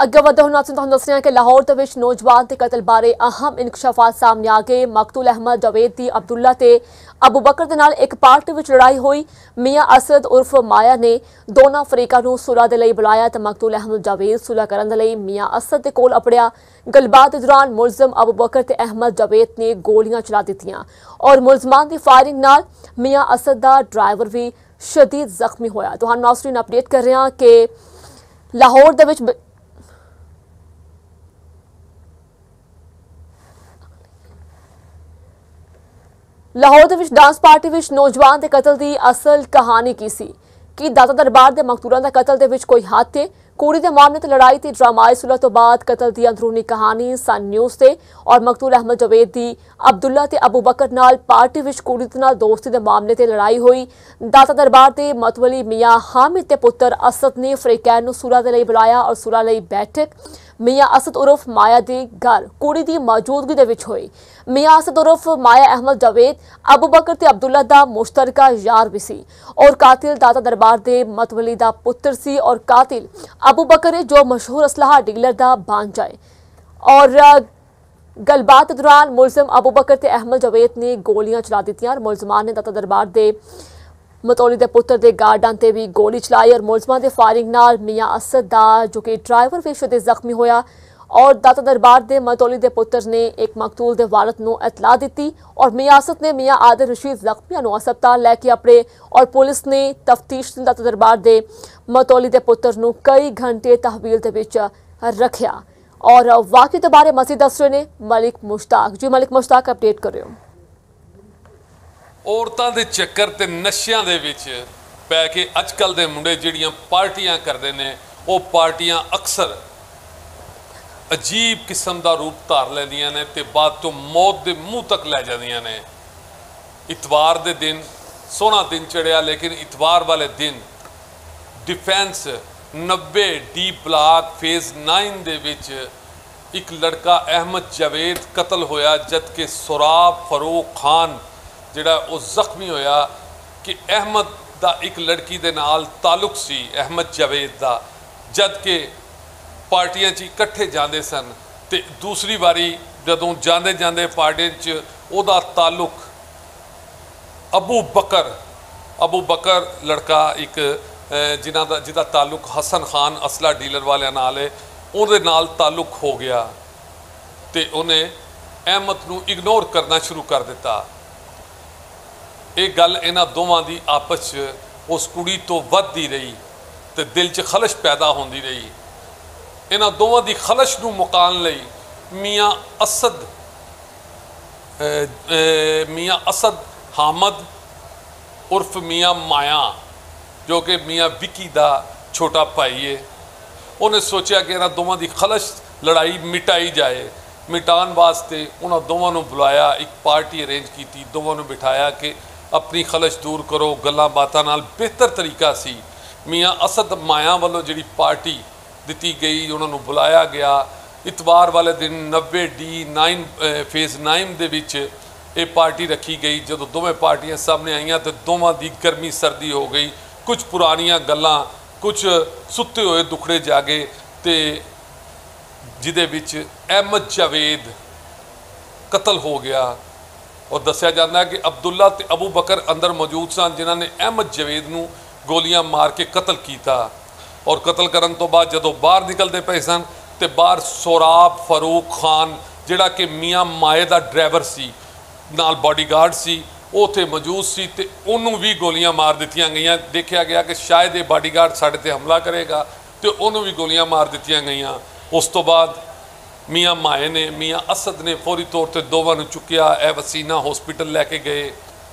अगे वधे हुण असीं तुहानूं दस रहे हैं कि लाहौर दे विच नौजवान के कतल बारे अहम इंकशाफात सामने आ गए। मकतूल अहमद जावेद दी अब्दुल्ला ते अबू बकर दे नाल एक पार्टी विच लड़ाई हुई। मियाँ असद उर्फ माया ने दोनों फरीकां नूं सुलह दे लई बुलाया ते मकतूल अहमद जावेद सुलह करन दे लई मियाँ असद दे कोल अपड़िया। गलबात दे दौरान मुलजम अबू बकर ते अहमद जावेद ने गोलियां चला दित्तियां और मुलजमान दी फायरिंग नाल मियाँ असद दा ड्राइवर भी शदीद जख्मी होया। तुहानूं नाज़रीन अपडेट कर रहे हैं कि लाहौर दे विच लाहौर दे विच डांस पार्टी विच नौजवान के कतल की असल कहानी की सी कि दाता दरबार के मकतूलों का कतल दे विच कोई हाथ थे। कुड़ी के मामले ते लड़ाई थी ड्रामाई सुलह तो बाद कतल की अंदरूनी कहानी सन न्यूज़ से और मकतूल अहमद जावेद दी अब्दुल्ला ते अबू बकर नाल पार्टी विच कुड़ी दे नाल दोस्ती के मामले ते लड़ाई हुई। दाता दरबार के मतवली मियाँ हामिद ते पुत्र असद ने फरीकैन नूं सुलह दे लई बुलाया और सुलह लई बैठक मियाँ असद उर्फ माया के घर कुड़ी की मौजूदगी दे विच हुई। मियाँ असद उर्फ माया अहमद जावेद अबू बकर ते अब्दुल्ला दा मुश्तरका यार भी सी और कातिल दाता दरबार दे मतवली दा पुत्र सी और कातिल अबू बकर है जो मशहूर असलाहा डीलर दा भांजा है। और गलबात के दौरान मुलजम अबू बकर ते अहमद जावेद ने गोलियां चला दित्तियां और मुलजमान ने दाता दरबार दे मतौली के पुत्र के गार्डां ते भी गोली चलाई और मुलजमान के फायरिंग नाल मियाँ असद दा जो कि ड्राइवर भी शदीद जख्मी होया और दाता दरबार के मतौली के पुत्र ने एक मकतूल के वालद नूं इतला दी और मियाँ असद ने मियाँ आदिल रशीद जख्मियां नूं अस्पताल लैके अपने और पुलिस ने तफ्तीश दाता दरबार के मतौली के पुत्र नूं कई घंटे तहवील दे विच रखिया। और वाकई के बारे मजीद दस रहे ने मलिक मुश्ताक जी। मलिक मुश्ताक अपडेट करियो। औरतां दे चक्कर ते नशियां दे विच पै के अजकल दे मुंडे जिहड़ियां पार्टियां करदे ने वो पार्टियां अक्सर अजीब किस्म का रूप धार लैंदियां ने ते बाद तो मौत के मूँह तक लै जांदियां ने। इतवार के दिन सोहना दिन चढ़िया लेकिन इतवार वाले दिन डिफेंस 90 डी ब्लाक फेज़ 9 दे विच एक लड़का अहमद जावेद कतल होया जबकि सुराब फरूक खान जिहड़ा वो जख्मी होया कि अहमद दा एक लड़की दे नाल ताल्लुक सी अहमद जावेद दा जबकि पार्टियां च इकट्ठे जाते सन ते दूसरी बारी जदों जाते जाते पार्टियां च उहदा ताल्लुक अबू बकर लड़का एक जिहदा ताल्लुक हसन खान असला डीलर वाले नाल है उहदे नाल ताल्लुक हो गया ते उन्हें अहमद नूं इग्नोर करना शुरू कर दिता। ये गल इन्हां दोवां दी आपस च उस कुड़ी तो वधदी रही ते दिल च खलश पैदा होंदी रही। इन्हां दोवां दी खलश नूं मुकाण लई मियाँ असद हामद उर्फ मियाँ माया जो कि मियाँ विकी दा छोटा भाई है उन्हें सोचा कि इन्हां दोवां दी खलश लड़ाई मिटाई जाए। मिटाण वास्ते उन्हां दोवां नूं बुलाया एक पार्टी अरेंज की दोवां नूं बिठाया कि अपनी खलश दूर करो गल्लां बातां नाल बेहतर तरीका सी। मियाँ असद माया वालों जिहड़ी पार्टी दी गई उन्होंने बुलाया गया। इतवार वाले दिन 90 डी 9 फेज़ 9 दे विच ये पार्टी रखी गई। जो दोवें पार्टियां सामने आईयां तो दोवां दी गर्मी सर्दी हो गई। कुछ पुरानियां गल्लां कुछ सुते हुए दुखड़े जागे ते जिदे विच अहमद जावेद कतल हो गया और दस्या जाता है कि अब्दुल्ला ते अबू बकर अंदर मौजूद सन जिन्हां ने अहमद जावेद नूं गोलियां मार के कतल किया और कतल करन तो बाद जदों बाहर निकलते पे सन तो बाहर सोराब फरूक खान जिहड़ा कि मियाँ माए का ड्राइवर सी नाल बॉडीगार्ड सी उत्थे मौजूद सी ते उन्होंने भी गोलियां मार दित्तियां गईयां। देखा गया कि शायद ये बॉडीगार्ड साडे ते हमला करेगा तो उन्होंने भी गोलियां मार दित्तियां गईयां। उस तो बाद मियाँ माए ने मियाँ असद ने फौरी तौर पर दोवां नूं चुकिया ए वसीना हॉस्पिटल लैके गए।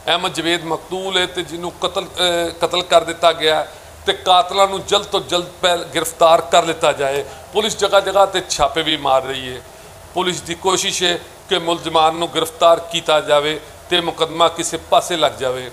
अहमद जावेद मकतूल है तो जिन्हों कतल कर दिता गया तो कातलों को जल्द तो जल्द गिरफ्तार कर लिता जाए। पुलिस जगह जगह पर छापे भी मार रही है। पुलिस की कोशिश है कि मुलजमान को गिरफ्तार किया जाए तो मुकदमा किसी पासे लग जाए।